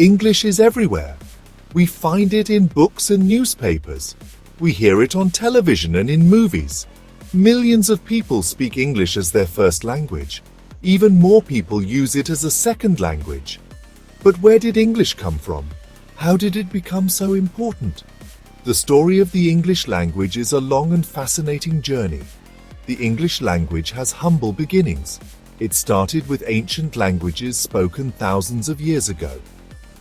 English is everywhere. We find it in books and newspapers. We hear it on television and in movies. Millions of people speak English as their first language. Even more people use it as a second language. But where did English come from? How did it become so important? The story of the English language is a long and fascinating journey. The English language has humble beginnings. It started with ancient languages spoken thousands of years ago.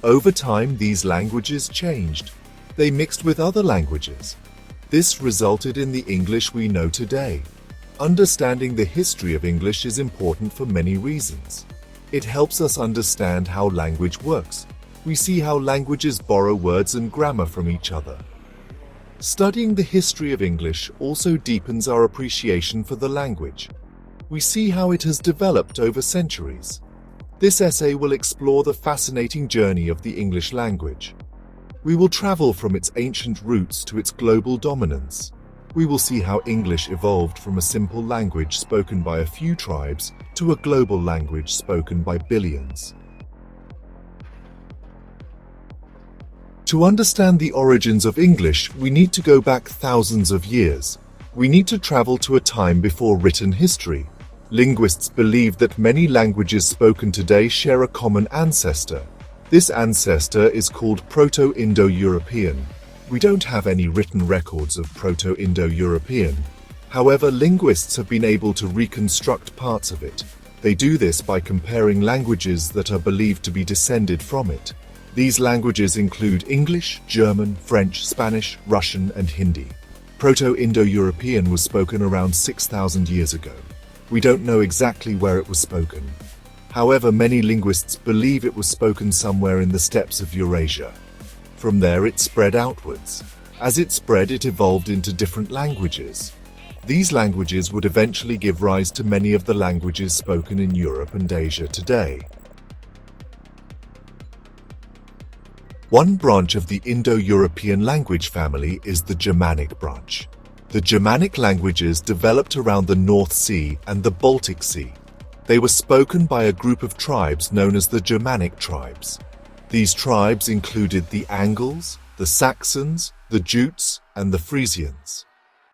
Over time, these languages changed. They mixed with other languages. This resulted in the English we know today. Understanding the history of English is important for many reasons. It helps us understand how language works. We see how languages borrow words and grammar from each other. Studying the history of English also deepens our appreciation for the language. We see how it has developed over centuries. This essay will explore the fascinating journey of the English language. We will travel from its ancient roots to its global dominance. We will see how English evolved from a simple language spoken by a few tribes to a global language spoken by billions. To understand the origins of English, we need to go back thousands of years. We need to travel to a time before written history. Linguists believe that many languages spoken today share a common ancestor. This ancestor is called Proto-Indo-European. We don't have any written records of Proto-Indo-European. However, linguists have been able to reconstruct parts of it. They do this by comparing languages that are believed to be descended from it. These languages include English, German, French, Spanish, Russian, and Hindi. Proto-Indo-European was spoken around 6,000 years ago. We don't know exactly where it was spoken. However, many linguists believe it was spoken somewhere in the steppes of Eurasia. From there, it spread outwards. As it spread, it evolved into different languages. These languages would eventually give rise to many of the languages spoken in Europe and Asia today. One branch of the Indo-European language family is the Germanic branch. The Germanic languages developed around the North Sea and the Baltic Sea. They were spoken by a group of tribes known as the Germanic tribes. These tribes included the Angles, the Saxons, the Jutes, and the Frisians.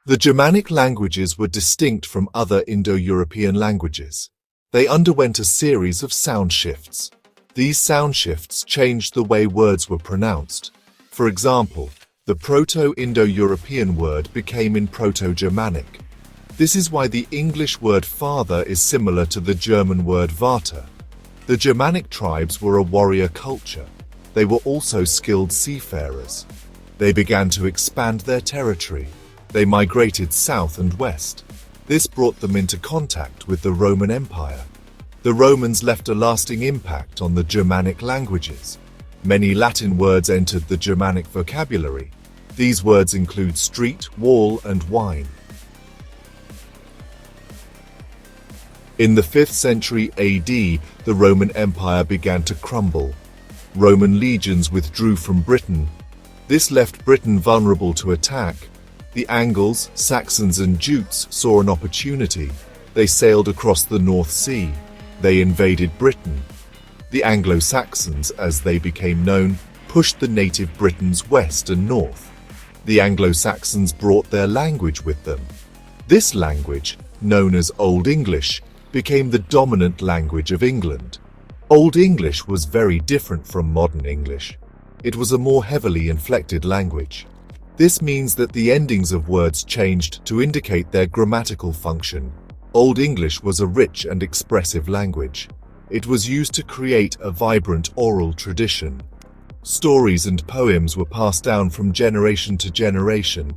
The Germanic languages were distinct from other Indo-European languages. They underwent a series of sound shifts. These sound shifts changed the way words were pronounced. For example, the Proto-Indo-European word became in Proto-Germanic. This is why the English word father is similar to the German word Vater. The Germanic tribes were a warrior culture. They were also skilled seafarers. They began to expand their territory. They migrated south and west. This brought them into contact with the Roman Empire. The Romans left a lasting impact on the Germanic languages. Many Latin words entered the Germanic vocabulary. These words include street, wall, and wine. In the 5th century AD, the Roman Empire began to crumble. Roman legions withdrew from Britain. This left Britain vulnerable to attack. The Angles, Saxons, and Jutes saw an opportunity. They sailed across the North Sea. They invaded Britain. The Anglo-Saxons, as they became known, pushed the native Britons west and north. The Anglo-Saxons brought their language with them. This language, known as Old English, became the dominant language of England. Old English was very different from modern English. It was a more heavily inflected language. This means that the endings of words changed to indicate their grammatical function. Old English was a rich and expressive language. It was used to create a vibrant oral tradition. Stories and poems were passed down from generation to generation.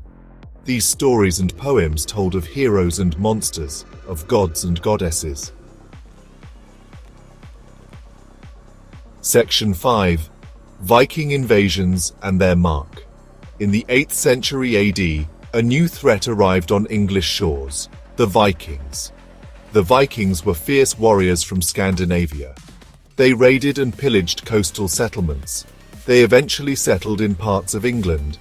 These stories and poems told of heroes and monsters, of gods and goddesses. Section 5. Viking invasions and their mark. In the 8th century AD, a new threat arrived on English shores, the Vikings. The Vikings were fierce warriors from Scandinavia. They raided and pillaged coastal settlements. They eventually settled in parts of England.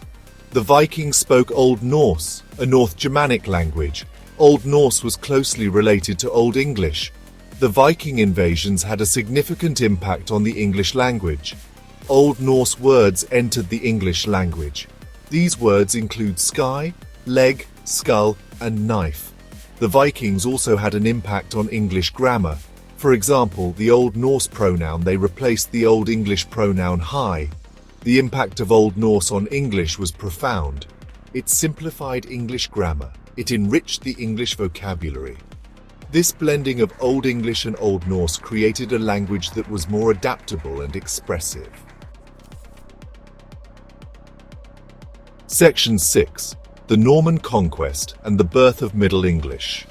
The Vikings spoke Old Norse, a North Germanic language. Old Norse was closely related to Old English. The Viking invasions had a significant impact on the English language. Old Norse words entered the English language. These words include sky, leg, skull, and knife. The Vikings also had an impact on English grammar. For example, the Old Norse pronoun they replaced the Old English pronoun high. The impact of Old Norse on English was profound. It simplified English grammar. It enriched the English vocabulary. This blending of Old English and Old Norse created a language that was more adaptable and expressive. Section 6. The Norman Conquest and the Birth of Middle English.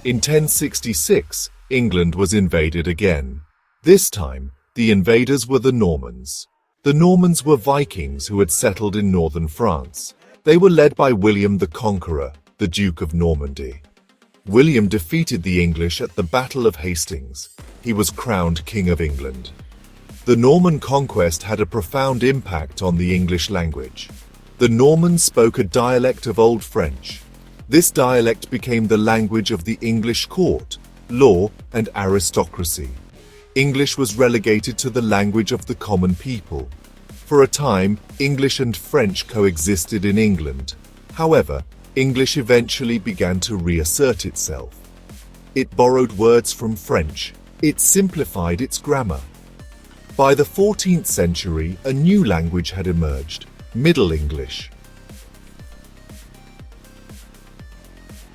In 1066, England was invaded again. This time, the invaders were the Normans. The Normans were Vikings who had settled in northern France. They were led by William the Conqueror, the Duke of Normandy. William defeated the English at the Battle of Hastings. He was crowned King of England. The Norman conquest had a profound impact on the English language. The Normans spoke a dialect of Old French. This dialect became the language of the English court, law, and aristocracy. English was relegated to the language of the common people. For a time, English and French coexisted in England. However, English eventually began to reassert itself. It borrowed words from French. It simplified its grammar. By the 14th century, a new language had emerged, Middle English.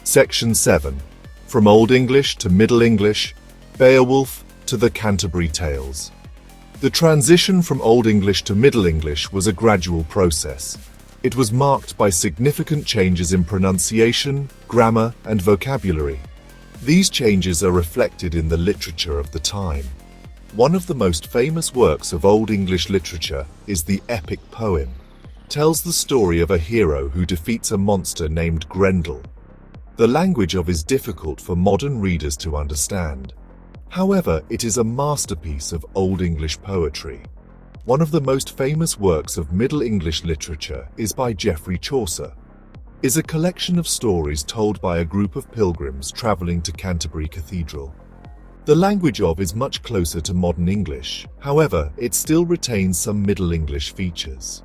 Section 7. From Old English to Middle English, Beowulf to the Canterbury Tales. The transition from Old English to Middle English was a gradual process. It was marked by significant changes in pronunciation, grammar, and vocabulary. These changes are reflected in the literature of the time. One of the most famous works of Old English literature is the epic poem. It tells the story of a hero who defeats a monster named Grendel. The language of it is difficult for modern readers to understand. However, it is a masterpiece of Old English poetry. One of the most famous works of Middle English literature is by Geoffrey Chaucer. It is a collection of stories told by a group of pilgrims traveling to Canterbury Cathedral. The language of it is much closer to modern English. However, it still retains some Middle English features.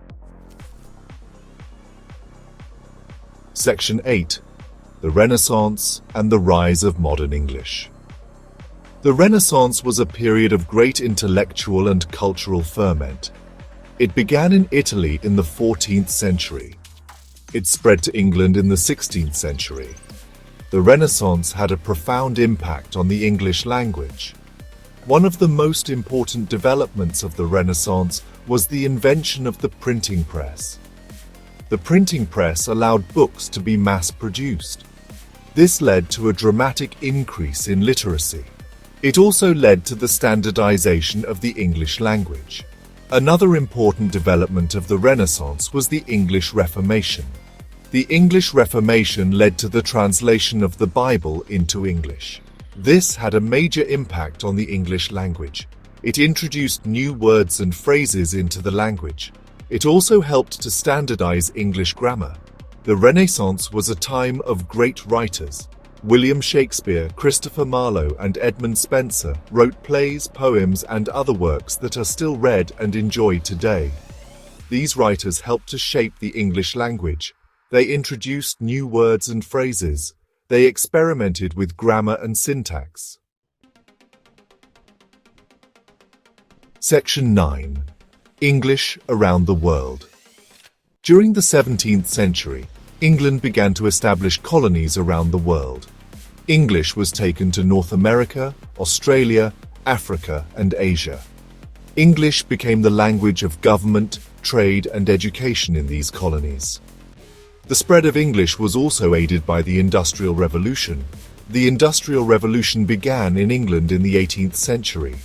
Section 8. The Renaissance and the Rise of Modern English. The Renaissance was a period of great intellectual and cultural ferment. It began in Italy in the 14th century. It spread to England in the 16th century. The Renaissance had a profound impact on the English language. One of the most important developments of the Renaissance was the invention of the printing press. The printing press allowed books to be mass-produced. This led to a dramatic increase in literacy. It also led to the standardization of the English language. Another important development of the Renaissance was the English Reformation. The English Reformation led to the translation of the Bible into English. This had a major impact on the English language. It introduced new words and phrases into the language. It also helped to standardize English grammar. The Renaissance was a time of great writers. William Shakespeare, Christopher Marlowe, and Edmund Spenser wrote plays, poems, and other works that are still read and enjoyed today. These writers helped to shape the English language. They introduced new words and phrases. They experimented with grammar and syntax. Section 9. English around the world. During the 17th century, England began to establish colonies around the world. English was taken to North America, Australia, Africa, and Asia. English became the language of government, trade, and education in these colonies. The spread of English was also aided by the Industrial Revolution. The Industrial Revolution began in England in the 18th century.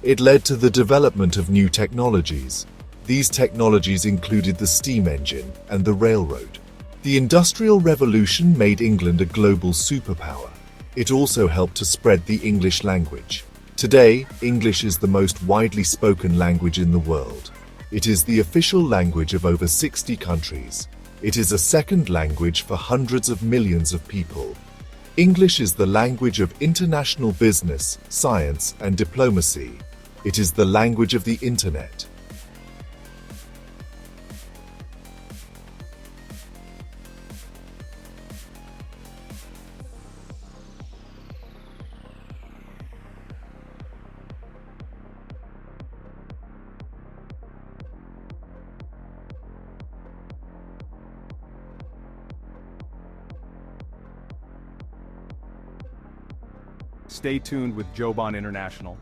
It led to the development of new technologies. These technologies included the steam engine and the railroad. The Industrial Revolution made England a global superpower. It also helped to spread the English language. Today, English is the most widely spoken language in the world. It is the official language of over 60 countries. It is a second language for hundreds of millions of people. English is the language of international business, science, and diplomacy. It is the language of the internet. Stay tuned with Joban International.